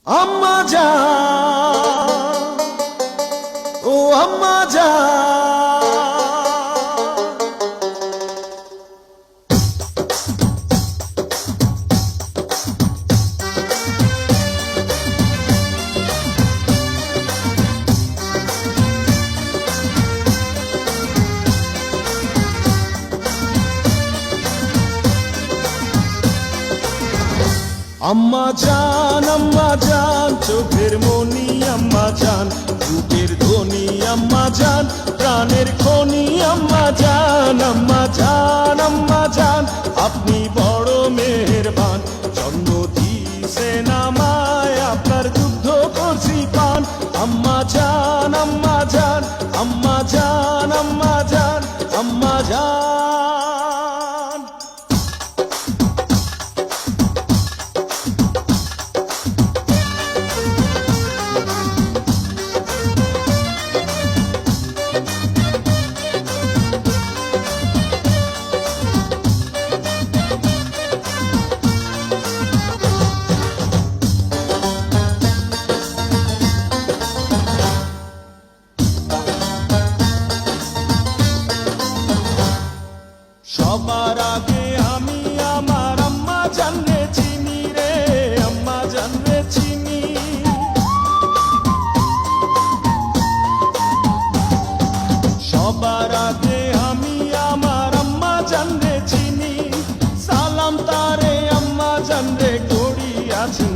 আম্মা জান, ও আম্মা জান। আম্মা জান, চোখের মনি আম্মা জান, বুকের ধ্বনি আম্মা জান, প্রাণের খনি আম্মা জান। আম্মা জান, আম্মা জান, আপনি বড় মেহেরবান, জন্ম দিয়েছেন আমায়, আপনার দুগ্ধ করছি পান। আম্মা জান, আম্মা জান, আম্মা জান, আম্মা জান, আম্মা জান। সবার আগে আমি আমার আম্মা জানরে চিনি রে, আম্মা জানরে চিনি। সবার আগে আমি আমার আম্মা জানরে চিনি, সালাম তারে আম্মা জানরে করি আছেন।